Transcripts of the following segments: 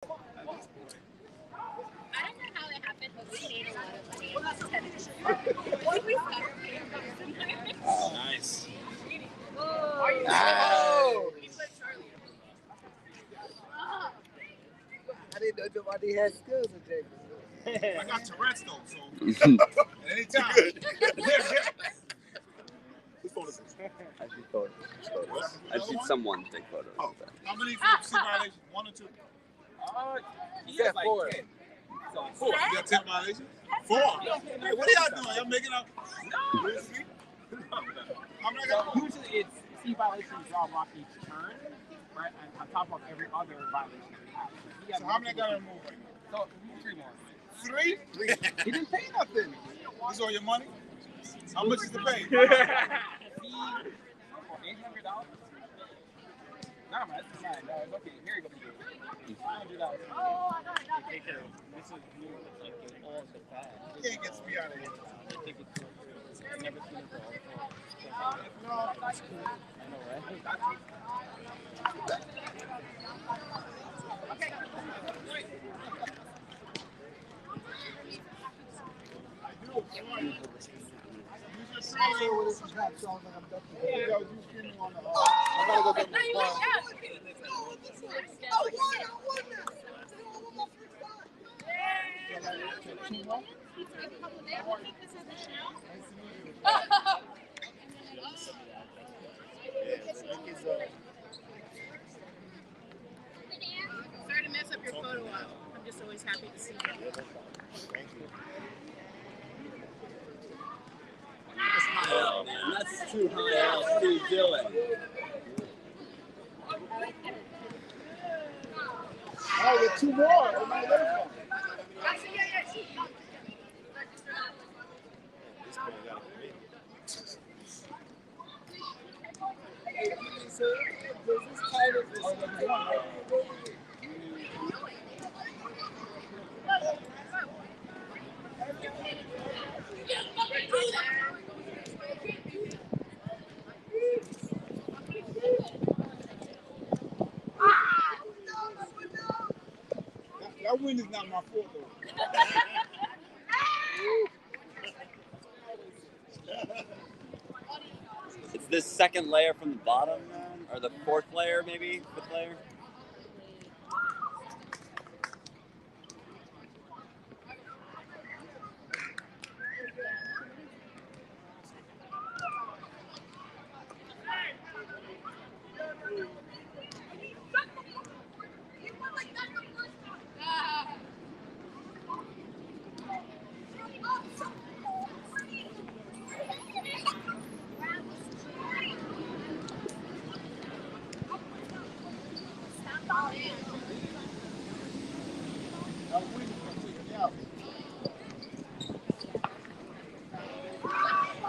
I don't know how it happened, but we made a lot of money. Once we started paying bills. Oh, nice. Oh! I didn't know nobody had skills in Jenga. I got Tourette's though, so at any time. Whose phone is this? I see photos. I've seen someone take photos. Oh. How many for C violations? 1 or 2? He has like 4. 4. You got 10 violations? 4. Hey, what are y'all doing? Y'all making up? No. How many got? Usually it's C violations draw off each turn, right? On top of every other violation we have. So how many got removed right now? So 3 more. 3? He didn't pay nothing. This all your money? How much is the pay? $800. Nah, man, that's fine. No, it's okay. Here you go. $500. Oh, I got it. This is new. Like all the time. You can't get me out of here. I think it's never seen it before. No. That's cool. I know, right? I gotta go get my car. Sorry to mess up your photo op. I'm just always happy to see you. Thank you. Oh, man, that's too high up. What are you doing? Oh, you got 2 more. Where am I waiting for? That win is not my fault though. It's this second layer from the bottom, man? Or the 4th layer, maybe? 5th layer?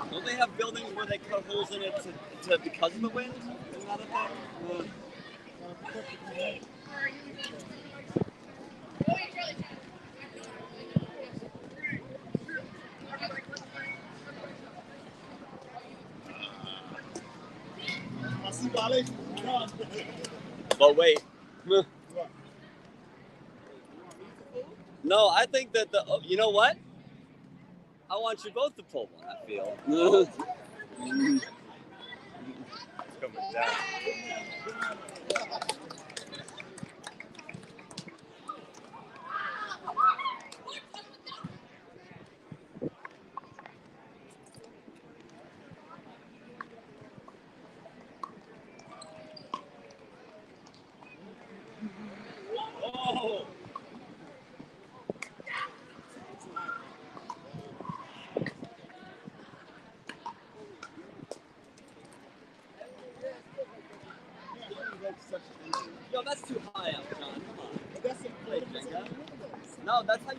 Don't they have buildings where they cut holes in it to because of the wind? Isn't that a thing? I see violations. But wait. No, I think that you know what? I want you both to pull one, I feel. It's coming down. Oh! Yo, that's too high up, John. Come on. That's a Play Jenga. No, that's how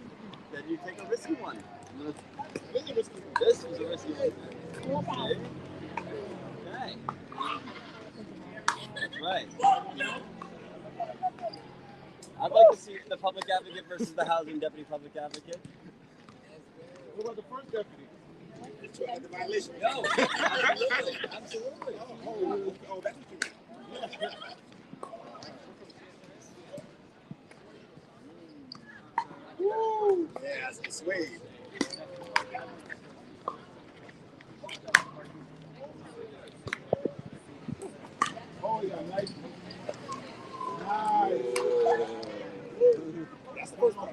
you take a risky one. This was a risky one. Okay. Okay. That's right. I'd like to see the public advocate versus the housing deputy public advocate. What about the first deputy? The violation. No, absolutely, absolutely. Oh, that's what you mean. Yeah, that's the suede. Oh, yeah, nice. Nice. That's the first one.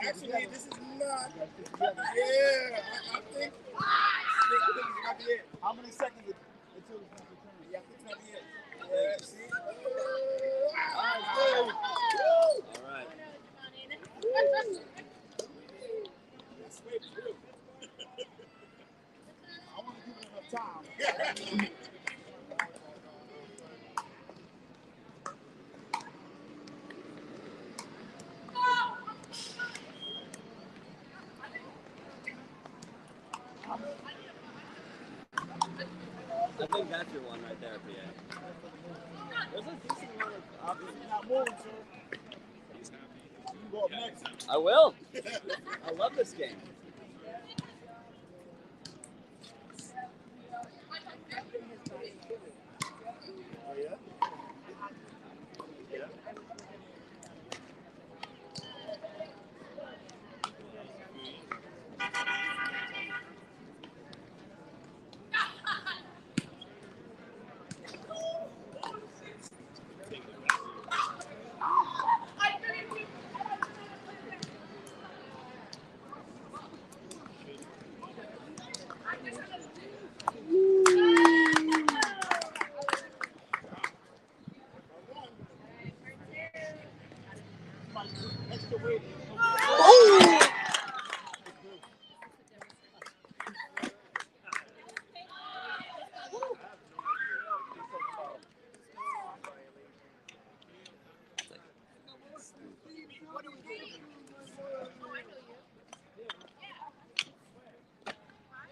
Actually, this is not. Yeah, I think it might be it. How many seconds until it's not return? Yeah, I think it's might be it. Yeah, see? All right. That's way true. I want to give it enough time. I think that's your one right there, PA. There's a decent amount of options. Not moving, sir. You can go up next. I will. I love this game. Oh, yeah? Yeah.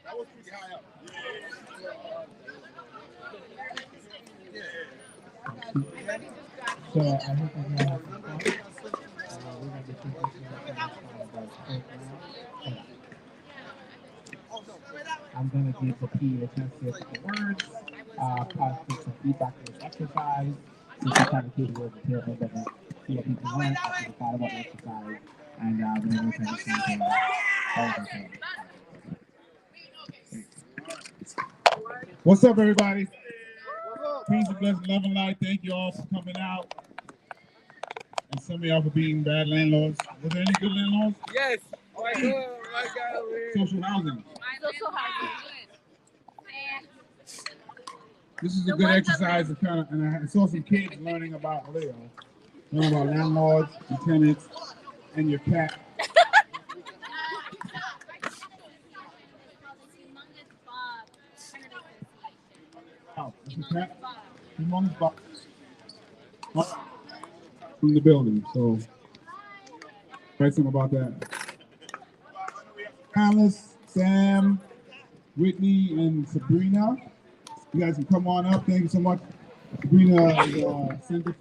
That was pretty high up. So I hope you guys have fun. We're going to be taking I'm going to give the PA a chance to say some words, possibly some feedback to this exercise, since we kind of keep it with the tail end of it, see what people learned after the thought about the exercise, and then we'll transition to all of them. What's up, everybody? Peace and blessing, love and light. Thank you all for coming out. And some of y'all for being bad landlords. Was there any good landlords? Yes. Oh my God. Social housing. Social housing. This is a good exercise to kind of, and I saw some kids learning about landlords and tenants and your cat. Oh, it's a cat? Humongous box. From the building, so write something about that. Alice, Sam, Whitney, and Sabrina. You guys can come on up. Thank you so much. Sabrina is center.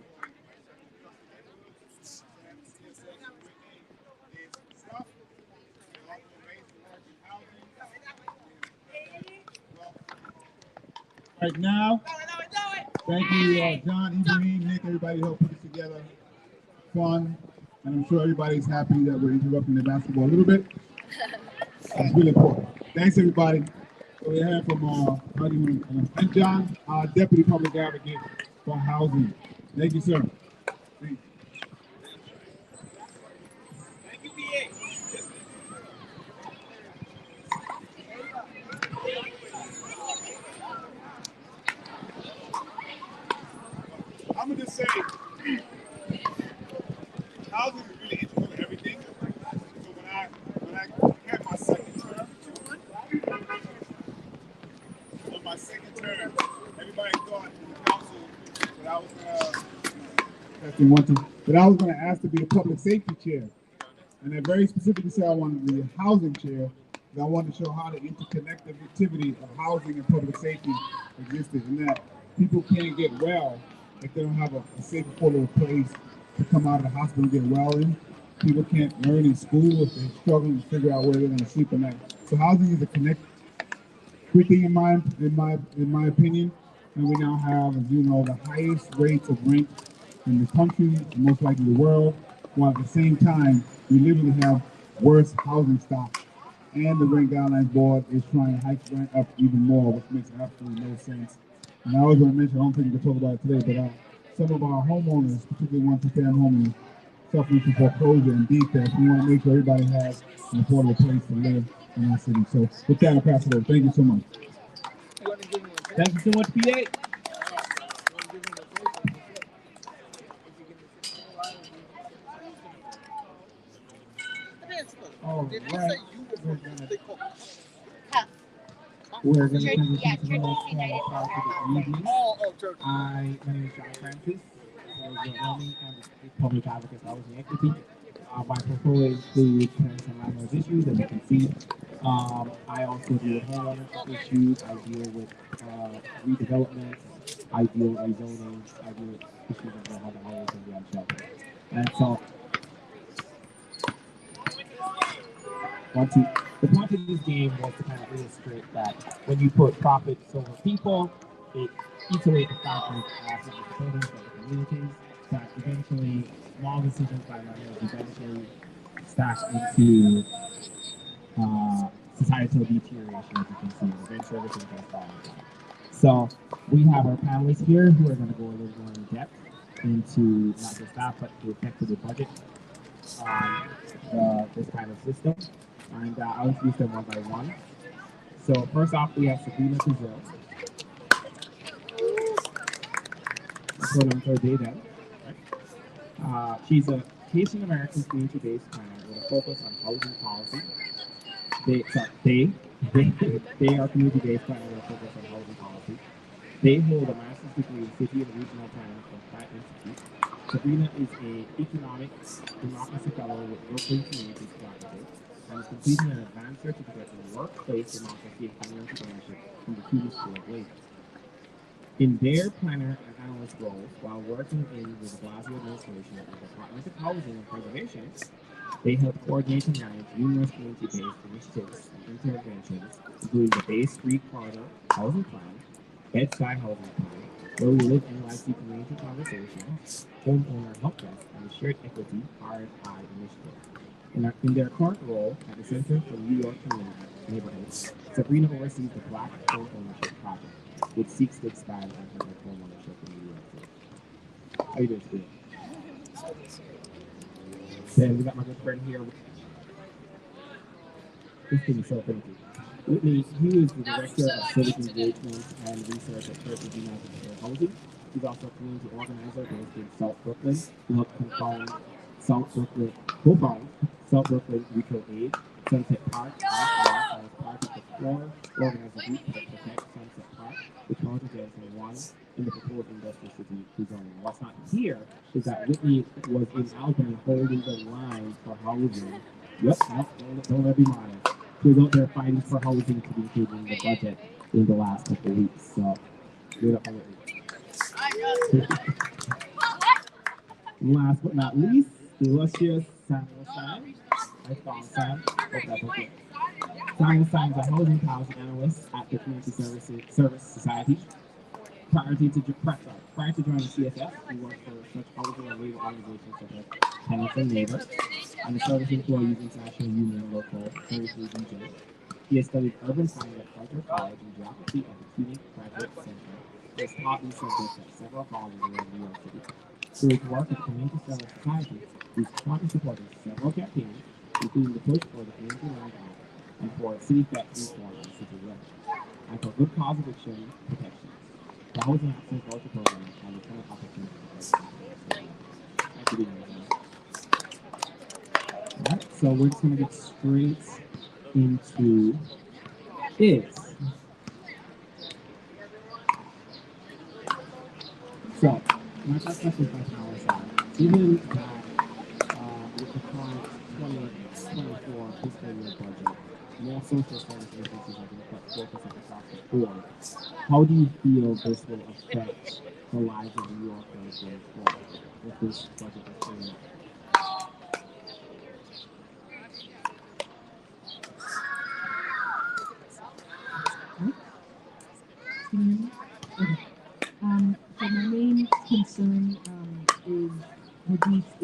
Right now, thank you, John, Ibrahim, Nick, everybody who helped put this together. Fun, and I'm sure everybody's happy that we're interrupting the basketball a little bit. That's really important. Thanks, everybody. So we have from and John, our Deputy Public Advocate for Housing. Thank you, sir. Thank you. I'm gonna just say, housing is really integral to everything. So when I had my second term, on my second term, everybody thought in the council that I was gonna ask to be a public safety chair, and I very specifically said I wanted to be a housing chair. I wanted to show how the interconnectivity of housing and public safety existed, and that people can't get well if they don't have a safe, affordable place to come out of the hospital and get well in. People can't learn in school if they're struggling to figure out where they're going to sleep at night. So housing is a good thing in my opinion. And we now have, as you know, the highest rates of rent in the country, and most likely the world, while at the same time we literally have worse housing stock. And the Rent Guidelines Board is trying to hike rent up even more, which makes absolutely no sense. And I always want to mention, I don't think we can talk about it today, but some of our homeowners, particularly ones who stay at home, suffering from foreclosure and defect. We want to make sure everybody has an affordable place to live in our city. So with that, I'll pass it over. Thank you so much. Thank you so much, PA. All right. We're going to transition to the next part of the evening. My name is John Francis. I'm a public advocate for housing equity. My portfolio includes tenants and landlords issues, as you can see. I also deal with homeownership issues. I deal with redevelopment. I deal with rezoning. I deal with issues of how the housing can be unsheltered. And so, the point of this game was to kind of illustrate that when you put profits over people, it eats away at the fabric of the buildings, of the communities, that eventually small decisions by landlords eventually stack into societal deterioration, as you can see. Eventually everything goes fall apart. So we have our panelists here who are going to go a little more in depth into not just that, but the effect of the budget on this kind of system. And I'll introduce them one by one. So first off, we have Sabrina Bazile. Let's go on her day then. She's a Haitian American community-based planner with a focus on housing policy. They are community-based planners with a focus on housing policy. They hold a master's degree in city and regional planning from Pratt Institute. Sabrina is an economics democracy fellow with Brooklyn Communities Collaborative and is completing an advanced certificate in workplace democracy and community ownership from the Cuban School of Labor. In their planner and analyst roles, while working with the Bazile administration and the Department of Housing and Preservation, they help coordinate and manage numerous community-based initiatives and interventions, including the Bay Street Corridor Housing Plan, Bed-Stuy Housing Plan, Where We Live NYC Community Conversations, Homeowner Help Desk, and the Shared Equity RFI Initiative. In their current role at the Center for New York Community Neighborhoods, Sabrina oversees the Black Homeownership Project, which seeks to expand on homeownership in New York City. How you doing today? Then we got my good friend here. This thing is so thank you. Whitney, he is the Director of Civic Engagement and Research at Church of United for Housing. He's also a community organizer based in South Brooklyn. He helped co-found South Brooklyn Mutual Aid, Sunset Park, and was part of the floor organizer group that protects Sunset Park, which counted as one in the proposed industrial city rezoning. What's not here is that Whitney was in Albany holding the line for housing. Don't let me modest. She was out there fighting for housing to be included in the budget in the last couple of weeks. So, give it up for Whitney. Last but not least, the illustrious Samuel Stein. I found Sam. Hope that's okay. Samuel Stein is a housing policy analyst at the Community Service Society. Prior to joining CFF, he worked for such housing and labor organizations such as Panelists and Neighbor, and the Service Employees International Union Local Services Region. He has studied urban planning at Carter College and geography at the CUNY Graduate Center. He has taught these subjects at several colleges around New York City. Through his work at the Community Service Society, he's currently supporting several campaigns, including the push for the Community Land Act and for city tax reform and city limits, and for good cause eviction protection, the Housing Access Voucher Program, and the tenant opportunity program. Thank you, Alright, so we're just going to get straight into it. So, my first question is from our side. Given that with the current 2024 fiscal year budget, more social service agencies are going to put focus across the board, how do you feel this will affect the lives of New Yorkers going forward with this budget that's coming up?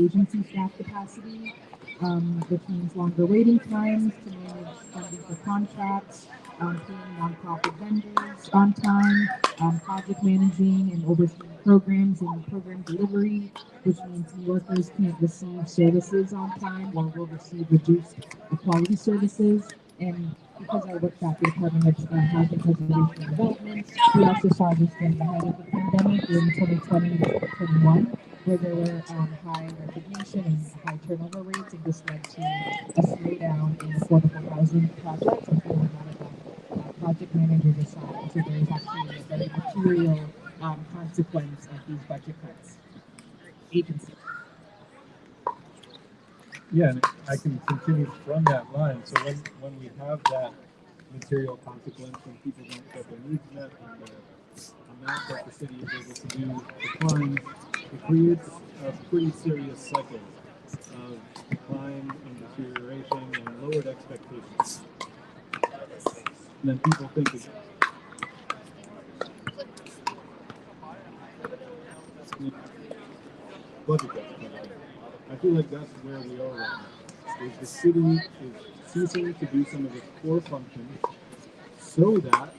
agency staff capacity, which means longer waiting times to manage funding for contracts, paying nonprofit vendors on time, project managing and overseeing programs and program delivery, which means New Yorkers can't receive services on time or will receive reduced quality services. And because I worked at the Department of Housing Preservation and Development, we also saw this during the height of the pandemic in 2020 to 2021, where there were high resignation and high turnover rates, and this led to a slowdown in affordable housing projects as there were not enough project managers assigned. So there is actually a very material consequence of these budget cuts. Agency. Yeah, and I can continue from that line. So when we have that material consequence, when people don't get their needs met, and the amount that the city is able to do declines, it creates a pretty serious cycle of decline and deterioration and lowered expectations. And then people think that budget cuts come in. I feel like that's where we are right now. Is the city is ceasing to do some of its core functions so that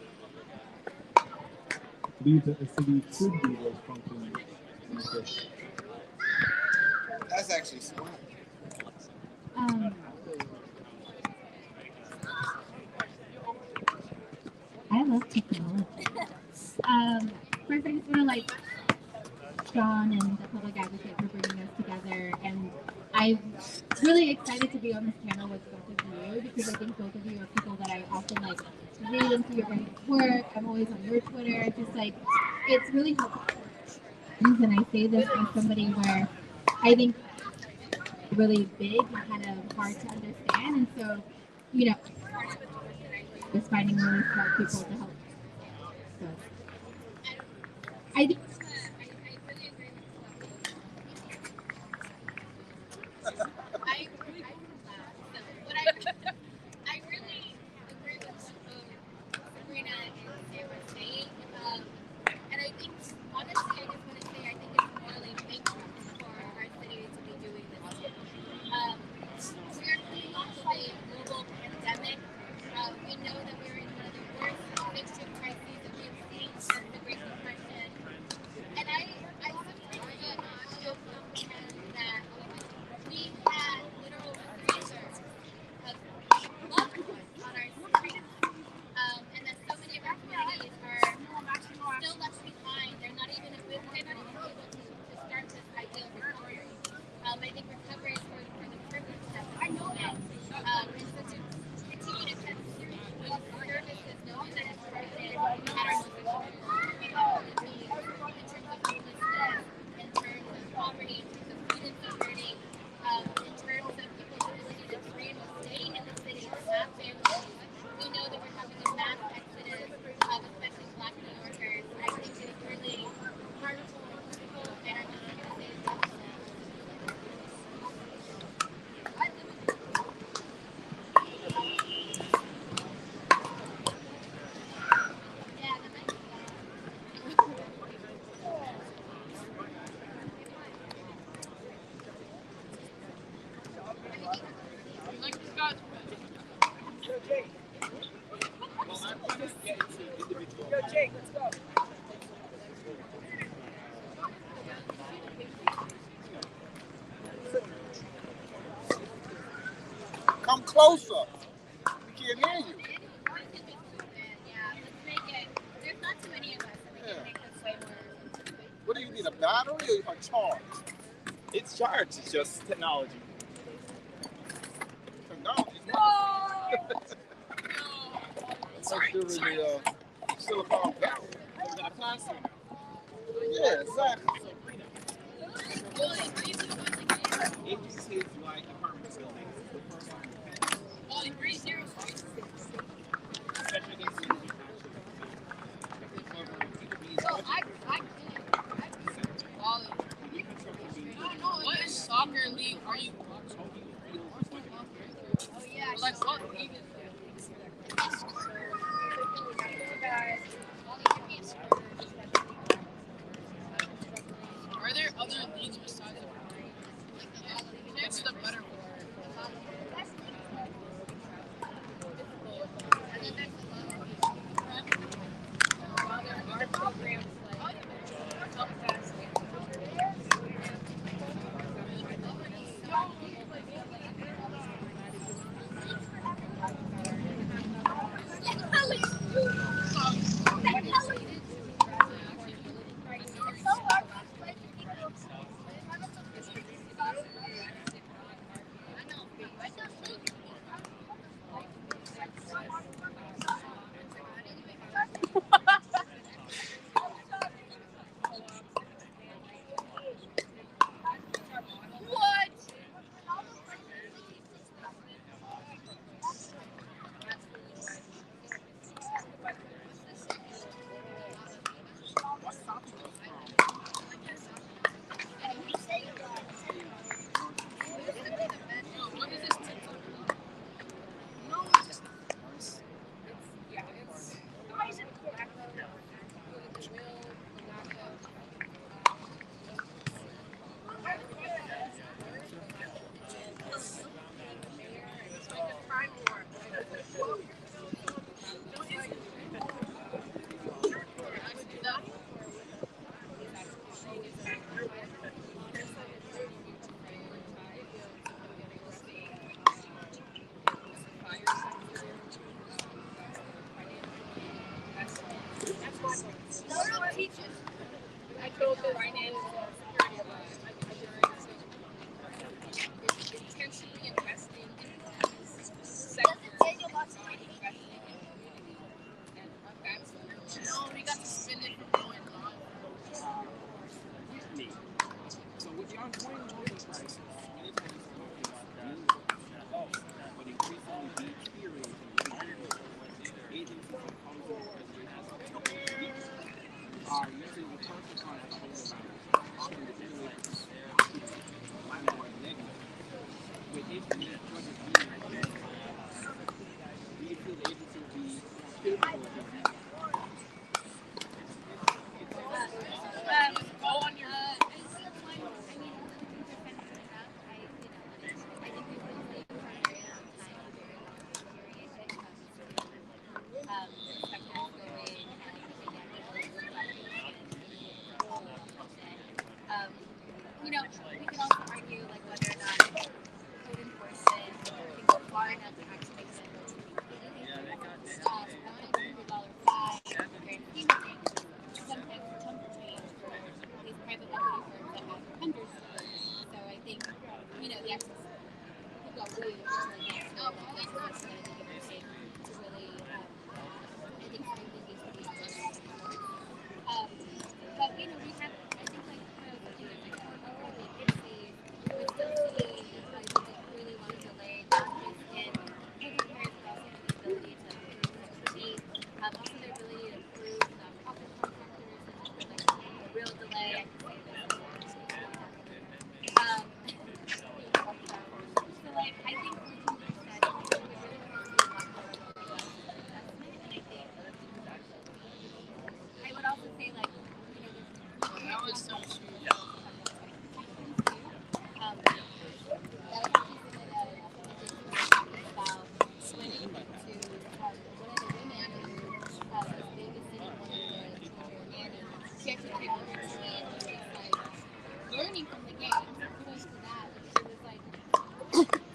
leads that the city should do those functions in the first. That's actually smart. I love technology. First, I just want to like John and the public advocate for bringing us together, and I'm really excited to be on this panel with both of you because I think both of you are people that I often like read into your guys' work. I'm always on your Twitter. It's just like it's really helpful. And I say this as somebody where I think really big and kind of hard to understand, and so you know, just finding really smart people to help. So I think. I really agree with what Sabrina and Sam were saying. And I think, honestly, I just want to say I think it's morally bankrupt for our city to be doing this. We're coming off of a global pandemic. We know that we're in one of the worst eviction crises that we've seen since the Great Depression. And I sometimes feel comprehend that we had literal freezers of loved ones on our streets, and that so many of our communities are still left behind. They're not even able to start this ideal recovery. I think recovery is for the privileged at the moment. And so to continue to cut those services, knowing that it's targeted at our most vulnerable, in terms of homelessness, in terms of poverty, in terms of food insecurity, in terms of people's ability to dream of staying in the city, to have families. We know that we're having a mass exodus of especially Black New Yorkers. I think it's really hurtful and critical, and I'm just going to say it's awful. Come closer. We can't hear you. There's not too many of us, so we can make this way more. What do you need, a battery or a charge? It's charged. It's just technology. Technology. Sorry. The Silicon Valley. Yeah, exactly. Agencies like apartment buildings. The first one. Only 306. Especially against What soccer league are you watching? Oh yeah. Like what league is that? Are there other leagues besides the You know, we can also argue like whether or not code enforcement can go far enough to actually make them go to not $100 fine, grand scheme of things, sometimes chunk of change for these private equity firms that have hundreds of billions. So I think, you know, the access could go really, really next to the question that I think you're saying to really, I think something needs to be addressed. But you know, we have, I think, like we still see advisors that really want to delay, not just in moving repairs, but also the ability to improve also their ability to improve nonprofit contractors, and like a real delay. I can say this. So like, I think we can use that. I think we really want to do a lot more investment, and I think I would also say like, you know, that was so true. Learning from the game, kudos to that, because it was like,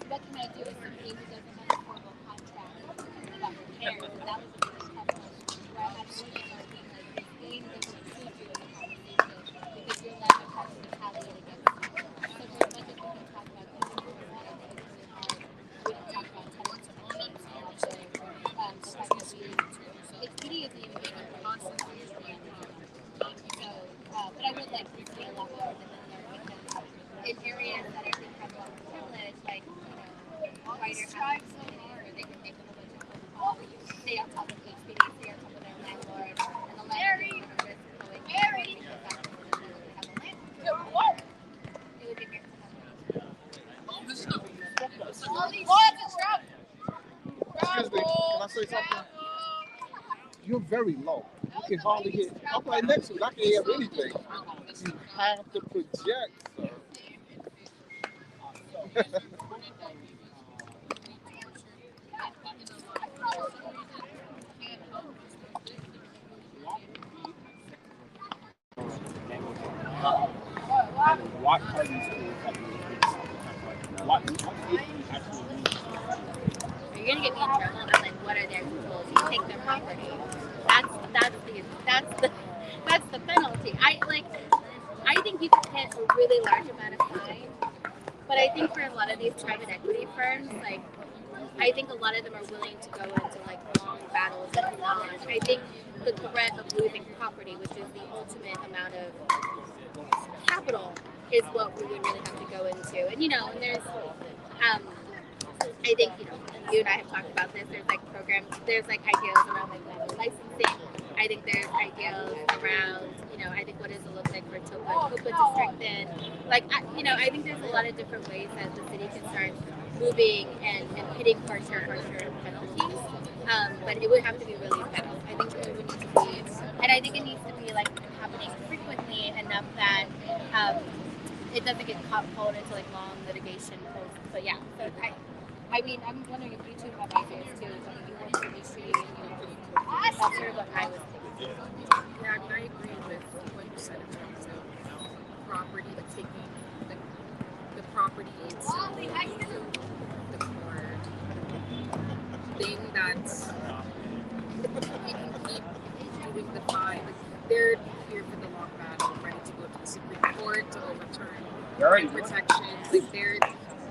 what can I do as somebody who doesn't have a formal contract about repairs? And that was a really tough one, where I had to look at being like, this game doesn't suit you as a conversation because your life has to retaliate against you. So for as much as we can talk about this, I think it's really hard. We don't talk about tenants or owners, and also the fact that it's hideously invading constantly. So, but I would like to see a lot more than because in areas that I think have a lot of privilege, like, you know, writers strive so hard, they can make a whole bunch of phone calls, stay on top of HPD, stay on top of their landlord, and the landlord is risk going Mary! Because that's what it is, they have a landlord. It would be great to have one. Excuse me, can I say something? You're very low. You can hardly hear. I'm right next to you. I can hear anything. You have to project, sir. And what are these tools that you use? What do you actually use? You're gonna get me in trouble. I'm like, what are their tools? You take their property. That's the penalty. I think you can hit a really large amount of fine, but I think for a lot of these private equity firms, like, I think a lot of them are willing to go into like long battles and long. I think the threat of losing property, which is the ultimate amount of capital, is what we would really have to go into. And you know, and there's I think, you know, you and I have talked about this. There's like programs, there's like ideas around like land licensing. I think there's ideas around, you know, I think what does it look like for TOPA to strengthen. Like, you know, I think there's a lot of different ways that the city can start moving and hitting harsher penalties. But it would have to be really federal. I think it would need to be, and I think it needs to be like happening frequently enough that it doesn't get pulled into like long litigation posts. But yeah, so I mean, I'm wondering if you two have ideas too. I mean, you work in the industry, you know, that's sort of what I was thinking. Yeah, I mean, I agree with what you said in terms of property, like taking the property itself to the court thing that's you can keep doing the fine. Like, they're here for the long battle, ready to go to the Supreme Court to overturn protections. Like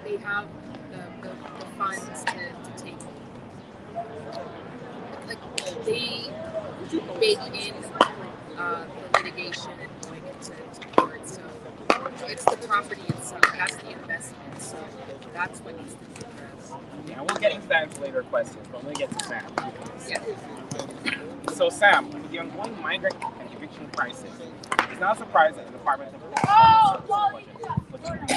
they have the funds to take. Like they bake in the litigation and going into court. So it's the property itself. That's the investment. So that's what needs to be addressed. Yeah, we'll get into that in later questions, but let me get to Sam. Yeah. So Sam, with the ongoing migrant and eviction crisis, it's not a surprise that the Department of Homeownership budget was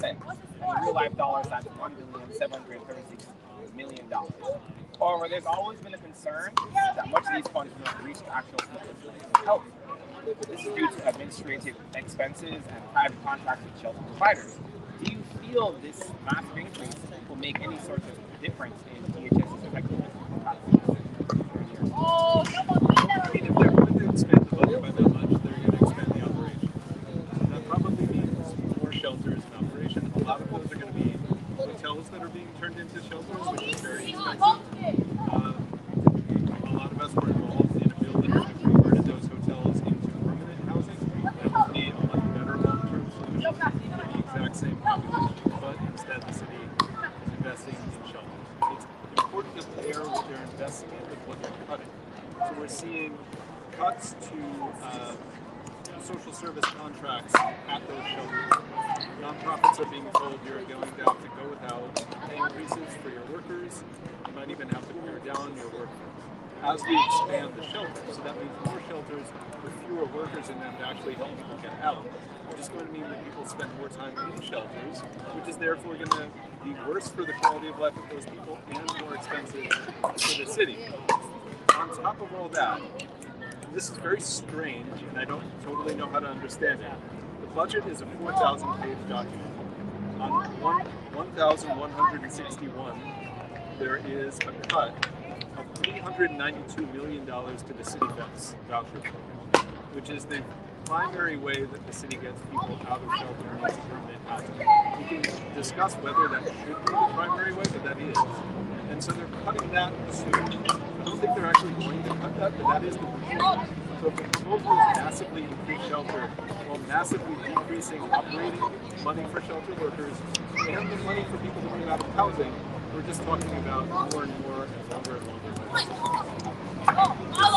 3.4%. In real life dollars, that's $1,736,000,000. However, there's always been a concern that much of these funds don't reach the actual people who help. This is due to administrative expenses and private contracts with shelter providers. Do you feel this massive increase will make any sort of difference in DHS's effectiveness? I mean, if they're going to expand the budget by that much, they're going to expand the operation. That probably means more shelters in operation. A lot of those are going to be hotels that are being turned into shelters, which is very expensive. A lot of us were involved in a bill that converted those hotels into permanent housing. That would be a much better long-term solution for the exact same population, but instead the city is investing in shelters. It's important to pair what they're investing in with what they're cutting. So we're seeing cuts to social service contracts at those shelters. Nonprofits are being told you're going to have to go without pay increases for your workers. You might even have to pare down your workforce. As we expand the shelters, so that means more shelters with fewer workers in them to actually help people get out, which is going to mean that people spend more time in the shelters, which is therefore going to be worse for the quality of life of those people and more expensive for the city. On top of all that, this is very strange, and I don't totally know how to understand it. The budget is a 4,000-page document. On 1,161, there is a cut of $392 million to the city voucher program, which is the primary way that the city gets people out of shelter and into permanent housing. We can discuss whether that should be the primary way, but that is. And so they're cutting that too. I don't think they're actually going to cut that, but that is the proposal. So if the proposal is massively increase shelter while massively decreasing operating money for shelter workers and the money for people to move out of housing, we're just talking about more and more and longer and longer. It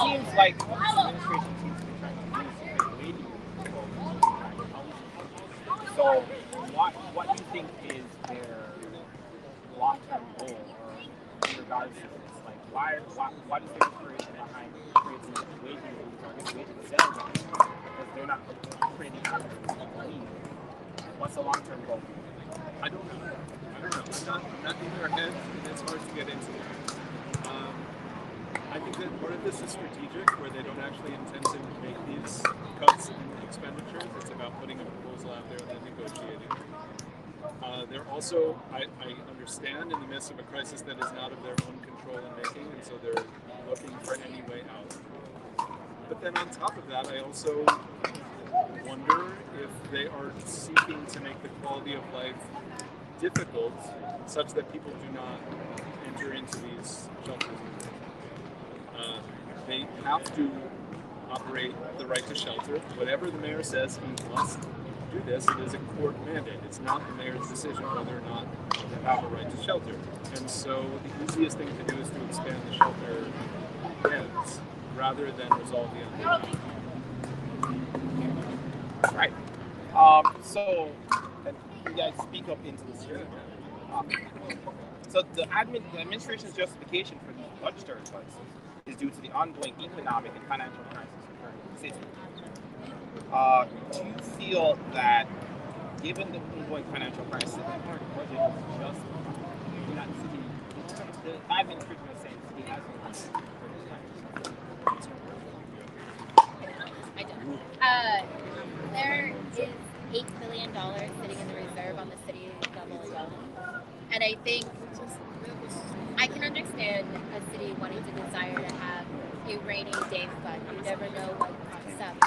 seems like this administration seems to be trying to do way too much. So what do you think is their long-term goal in regards to this? Like, why is the inspiration behind creating wage sales? Because they're not creating money. What's the long-term goal? I don't know. I'm not in their heads, and it's hard to get into it. I think that part of this is strategic, where they don't actually intend to make these cuts in expenditures. It's about putting a proposal out there and then negotiating. They're also, I understand, in the midst of a crisis that is not of their own control and making, and so they're looking for any way out. But then on top of that, I also wonder if they are seeking to make the quality of life difficult such that people do not enter into these shelters. They have to operate the right to shelter. Whatever the mayor says he must do this, it is a court mandate. It's not the mayor's decision whether or not they have a right to shelter. And so the easiest thing to do is to expand the shelter beds rather than resolve the underlying. Right. So you guys speak up into the stream. So the administration's justification for these budgetary cuts is due to the ongoing economic and financial crisis occurring in the city. Do you feel that, given the ongoing financial crisis, the current budget is just not city? The administration is saying the city has no budget. There is $8 billion sitting in the reserve on the city level alone. And I think I can understand a city wanting to desire to have a rainy day fund. You never know what pops up.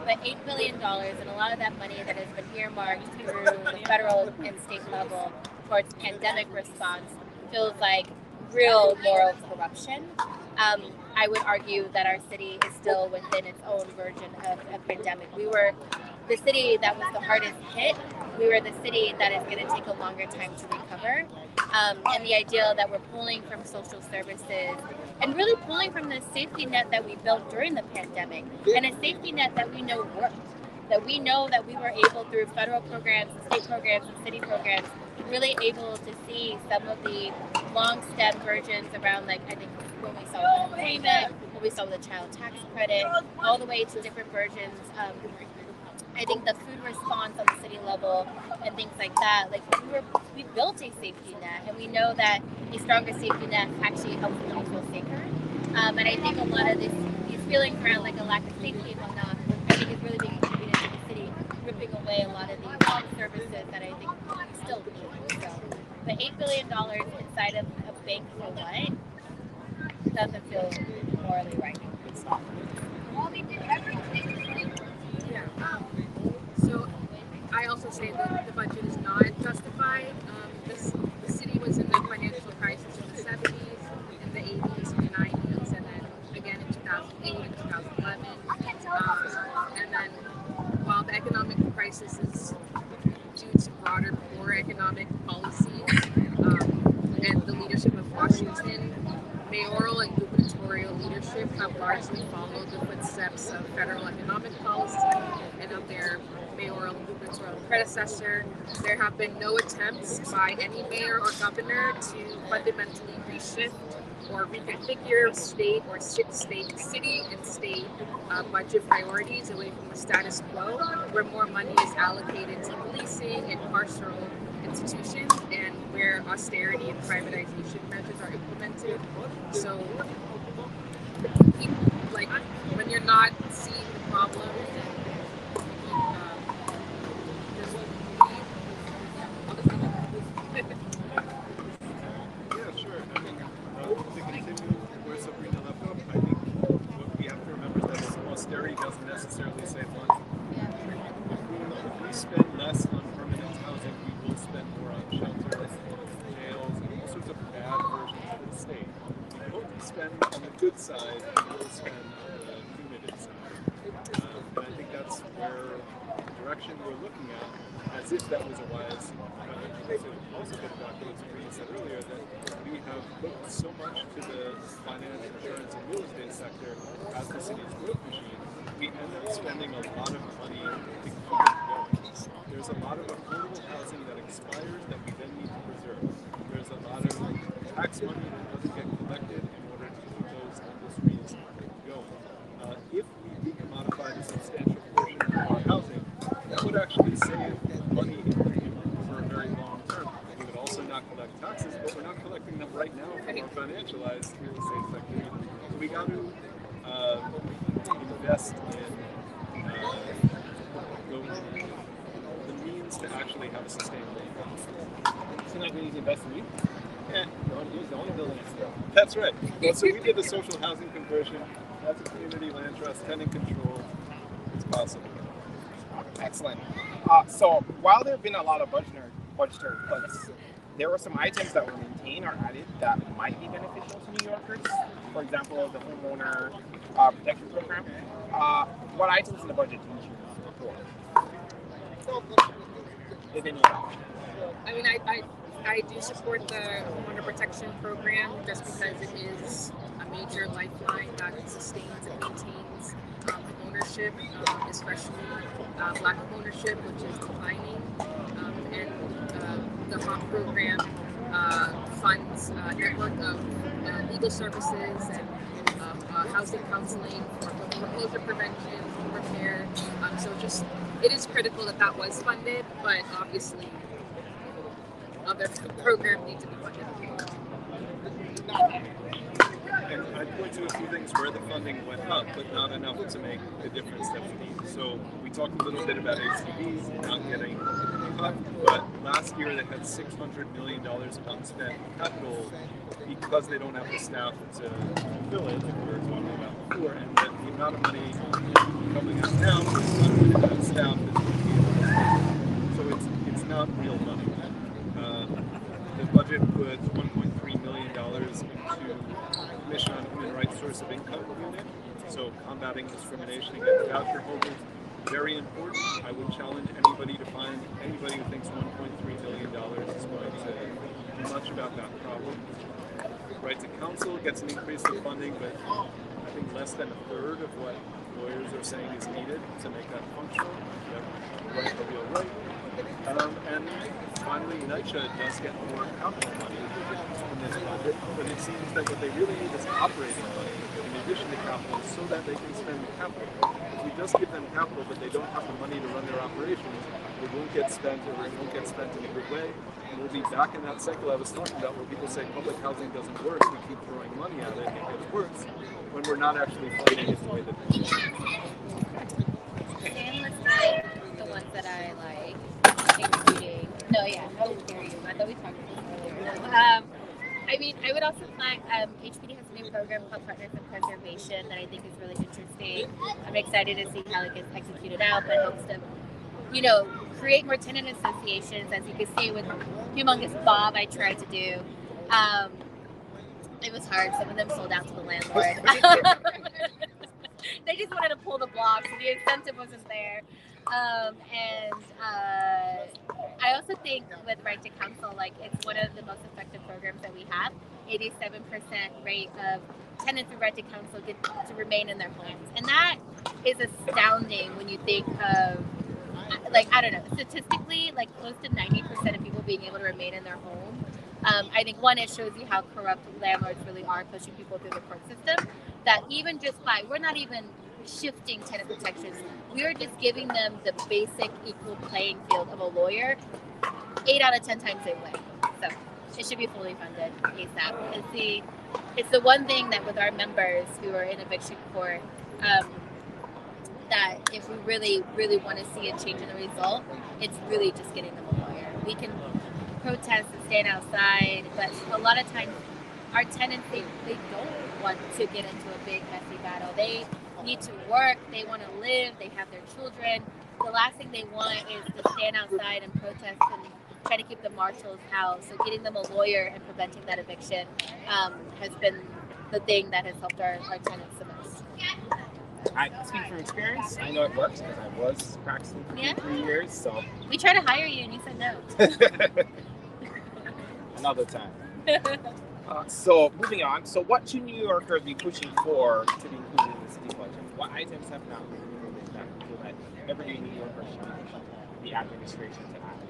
But $8 billion and a lot of that money that has been earmarked through the federal and state level towards pandemic response feels like real moral corruption. I would argue that our city is still within its own version of a pandemic. We were the city that was the hardest hit. We were the city that is going to take a longer time to recover. And the idea that we're pulling from social services and really pulling from the safety net that we built during the pandemic, and a safety net that we know worked, that we know that we were able through federal programs, state programs, and city programs, really able to see some of the long stem versions around, like, I think when we saw unemployment, when we saw the child tax credit, all the way to different versions I think the food response on the city level and things like that, like we built a safety net, and we know that a stronger safety net actually helps people feel safer. And I think a lot of these feelings around like a lack of safety and whatnot, I think is really being contributed to the city, ripping away a lot of these services that I think we still need. So, but $8 billion inside of a bank for what doesn't feel morally right. Yeah. So I also say that the budget is not justified. The city was in the financial crisis in the 70s, in the 80s, and the 90s, and then again in 2008 and 2011. And then while the economic crisis is due to broader poor economic policies and the leadership of Washington, mayoral and gubernatorial leadership have largely followed the footsteps of federal economic policy and of their mayoral and gubernatorial predecessor. There have been no attempts by any mayor or governor to fundamentally reshift or reconfigure state or city and state budget priorities away from the status quo, where more money is allocated to policing and carceral institutions and where austerity and privatization measures are implemented. So, like, when you're not seeing the problem, Yeah, sure. I mean, to continue where Sabrina left off, I think what we have to remember is that austerity doesn't necessarily save money. If we spend less on permanent housing, we will spend more on shelters, jails, and all sorts of bad versions of the state. What we spend on the good side, we will spend on the punitive side. And I think that's where the direction we're looking at, as if that was a wise decision. Also get back to what Sabrina said earlier, that we have put so much to the finance, insurance, and real estate sector as the city's growth machine, we end up spending a lot of money to keep it going. There's a lot of affordable housing that expires that we then need to preserve. There's a lot of tax money that doesn't get collected in order to keep those industries going. If we decommodified a substantial portion of our housing, that would actually save money for a very long term. We would also not collect taxes, but we're not collecting them right now from our financialized real estate sector. So we got to invest in the means to actually have a sustainable economy. So now we need to invest in you? Yeah. The only building is still. That's right. Well, so we did the social housing conversion. That's a community land trust, tenant control. It's possible. Excellent. So while there have been a lot of budgetary cuts, there were some items that were maintained or added that might be beneficial to New Yorkers. For example, the homeowner protection program. What items in the budget do you support? If any at all? I mean, I do support the homeowner protection program just because it is a major lifeline that sustains and maintains ownership, especially Black ownership, which is declining. And the HOP program funds a network of legal services and housing counseling for foreclosure prevention, home repair. So it is critical that that was funded, but obviously other programs need to be funded. And I'd point to a few things where the funding went up, but not enough to make the difference that we need. So we talked a little bit about HCBs not getting cut, but last year they had $600 million of unspent capital because they don't have the staff to fill it, like we were talking about before, and that the amount of money coming out now is not really that staff that's going to be. So it's not real money. The budget put $1.3 million into Commission on Human Rights Source of Income unit, so combating discrimination against voucher holders, very important. I would challenge anybody to find anybody who thinks $1.3 million is going to do much about that problem. Right to counsel gets an increase in funding, but I think less than a third of what lawyers are saying is needed to make that functional. That right, a real right. And finally, NYCHA does get more capital money. this budget, but it seems that what they really need is operating money in addition to capital so that they can spend capital. If we just give them capital but they don't have the money to run their operations, it won't get spent, or it won't get spent in a good way. And we'll be back in that cycle I was talking about where people say public housing doesn't work, we keep throwing money at it and it gets worse, when we're not actually funding it the way that they should. Analyst is the ones that I like, including. No, yeah, I would hear you. I thought we talked about this earlier. No. I mean, I would also flag HPD has a new program called Partners in Preservation that I think is really interesting. I'm excited to see how it gets executed out, but hopes to, create more tenant associations. As you can see with Humongous Bob, I tried to do. It was hard. Some of them sold out to the landlord. They just wanted to pull the block, so the incentive wasn't there. I also think with Right to Counsel, it's one of the most effective programs that we have. 87% rate of tenants who Right to Counsel get to remain in their homes. And that is astounding when you think of, I don't know, statistically, close to 90% of people being able to remain in their home. I think, one, it shows you how corrupt landlords really are pushing people through the court system. That even just we're not even shifting tenant protections. We are just giving them the basic equal playing field of a lawyer 8 out of 10 times they win. So it should be fully funded ASAP. It's the one thing that with our members who are in eviction court, that if we really, really want to see a change in the result, it's really just getting them a lawyer. We can protest and stand outside, but a lot of times our tenants, they don't want to get into a big, messy battle. They need to work, they want to live, they have their children. The last thing they want is to stand outside and protest and try to keep the marshals out. So getting them a lawyer and preventing that eviction has been the thing that has helped our tenants the most. I speak from experience. I know it works because I was practicing for 3 years. So we tried to hire you and you said no. Another time. So moving on. So what should New Yorkers be pushing for to be included in the city budget? What items have not been included that you feel that every New Yorker should be pushing the administration to act?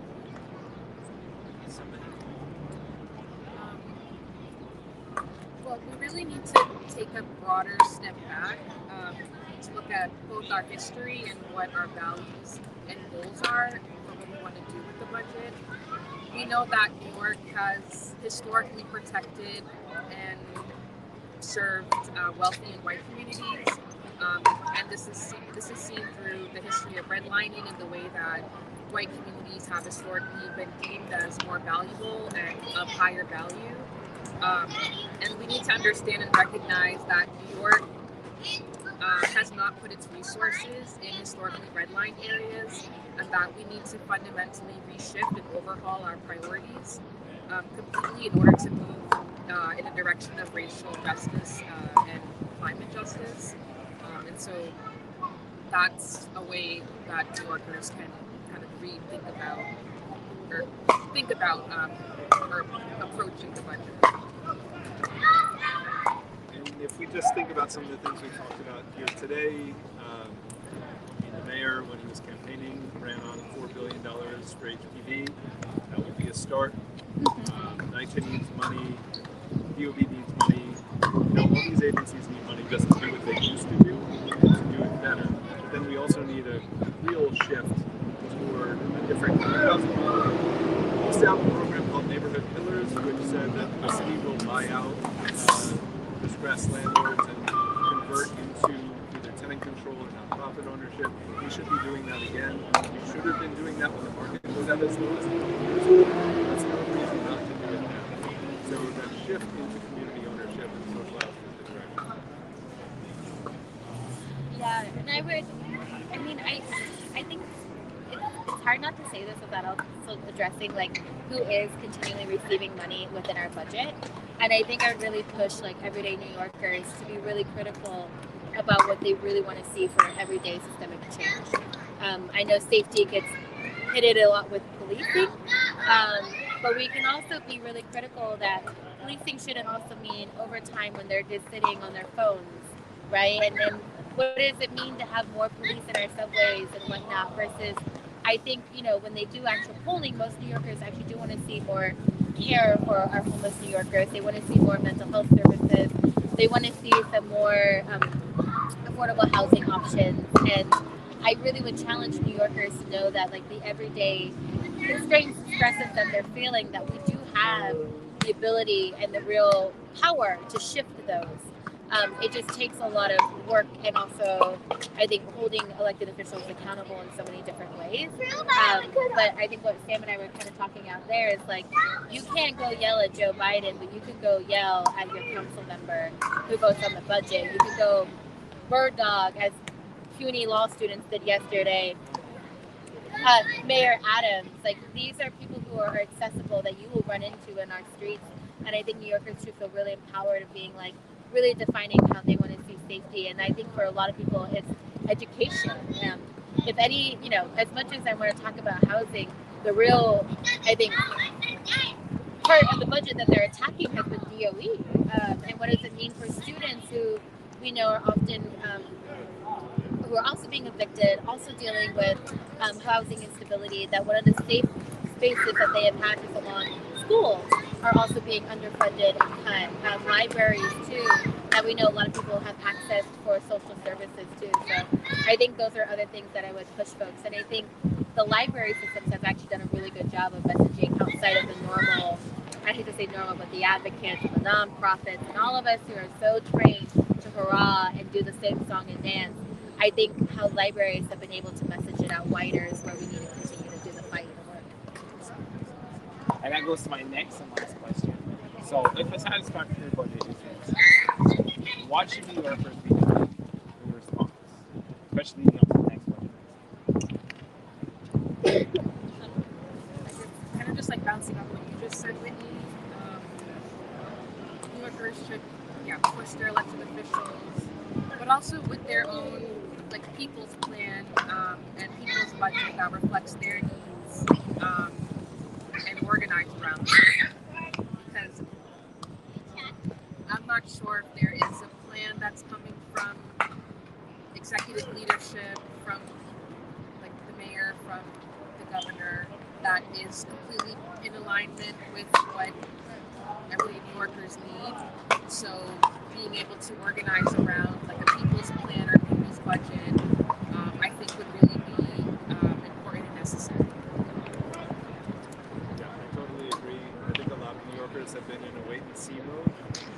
Well, we really need to take a broader step back to look at both our history and what our values and goals are for what we want to do with the budget. We know that New York has historically protected and served wealthy and white communities, and this is seen through the history of redlining and the way that white communities have historically been deemed as more valuable and of higher value. And we need to understand and recognize that New York has not put its resources in historically redlined areas, and that we need to fundamentally reshift and overhaul our priorities completely in order to move in a direction of racial justice and climate justice. And so that's a way that New Yorkers can kind of rethink about or approaching the budget. And if we just think about some of the things we talked about here today, the mayor, when he was campaigning, ran on $4 billion for HPD. That would be a start. NYC needs money. DOB needs money. All these agencies need money just to do what they used to do and to do it better. But then we also need a real shift toward a different kind of housing model. We used to have a program called Neighborhood Pillars, which said that the city will buy out distressed landlords and convert into either tenant control or nonprofit ownership. We should be doing that again. We should have been doing that when the market was at its lowest. That's no reason not to do it now. So that shift into community ownership and social housing is the direction. Yeah, and I think it's hard not to say this without also addressing who is continually receiving money within our budget. And I think I'd really push everyday New Yorkers to be really critical about what they really want to see for everyday systemic change. I know safety gets hit a lot with policing, but we can also be really critical that policing shouldn't also mean overtime when they're just sitting on their phones, right? And then what does it mean to have more police in our subways and whatnot versus, I think, when they do actual polling, most New Yorkers actually do want to see more care for our homeless New Yorkers. They want to see more mental health services. They want to see some more affordable housing options. And I really would challenge New Yorkers to know that, like, the everyday constraints and stresses that they're feeling, that we do have the ability and the real power to shift those. It just takes a lot of work, and also I think holding elected officials accountable in so many different ways. But I think what Sam and I were kind of talking out there is, like, you can't go yell at Joe Biden, but you can go yell at your council member who votes on the budget. You can go bird dog, as CUNY law students did yesterday, Mayor Adams. Like, these are people who are accessible that you will run into in our streets. And I think New Yorkers should feel really empowered of being, like, really defining how they want to see safety. And I think for a lot of people, it's education. If any, you know, as much as I want to talk about housing, the real, I think, part of the budget that they're attacking has been DOE. And what does it mean for students who we know are often, who are also being evicted, also dealing with housing instability, that one of the safe spaces that they have had for so long, schools, are also being underfunded and cut. Libraries too, that we know a lot of people have access for social services too. So I think those are other things that I would push folks. And I think the library systems have actually done a really good job of messaging outside of the normal, I hate to say normal, but the advocates, the nonprofits, and all of us who are so trained to hurrah and do the same song and dance. I think how libraries have been able to message it out wider is where we need to continue to do the fight and the work. And that goes to my next and last question. So, if a satisfactory budget is reached, what should New Yorkers be doing in response, especially leading up to the next budget? Kind of just like bouncing off what you just said, Whitney. New Yorkers should, push their elected officials, but also with their own, like, people's plan and people's budget that reflects their needs. And organized around them. Because I'm not sure if there is a plan that's coming from executive leadership, from, like, the mayor, from the governor, that is completely in alignment with what everyday New Yorkers need. So being able to organize around, like, a people's plan or people's budget, I think would really be important and necessary. Have been in a wait-and-see mode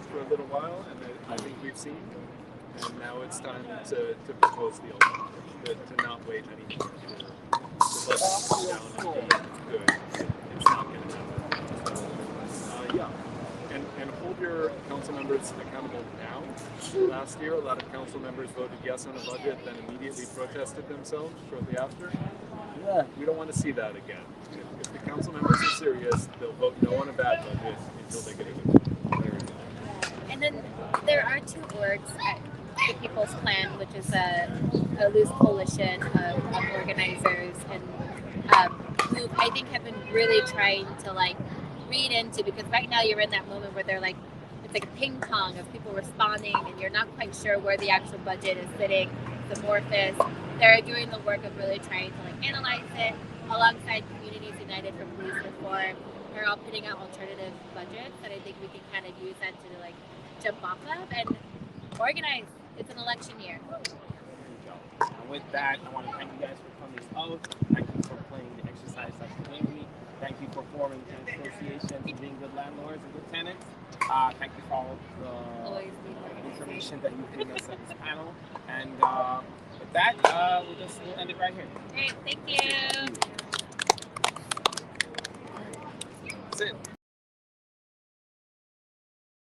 for a little while, and I think we've seen. And now it's time to propose the alternative, to not wait anymore. To let them come down and be good. It's not going to happen. And hold your council members accountable now. Last year, a lot of council members voted yes on a budget, then immediately protested themselves shortly after. Yeah, we don't want to see that again. If the council members are serious, they'll vote no on a bad budget until they get a good one. And then there are two orgs at the People's Plan, which is a loose coalition of organizers and who I think have been really trying to, like, read into, because right now you're in that moment where they're like, it's like a ping pong of people responding and you're not quite sure where the actual budget is sitting. It's amorphous. They're doing the work of really trying to, like, analyze it alongside Communities United for Police Reform. They're all putting out alternative budgets that I think we can kind of use that to, like, jump off of and organize. It's an election year. And with that, I want to thank you guys for coming out. Thank you for playing the exercise that's playing with me. Thank you for forming an association, for being good landlords and good tenants. Thank you for all the information that you've given us at this panel. And with that, we'll end it right here. Great, thank you. That's it.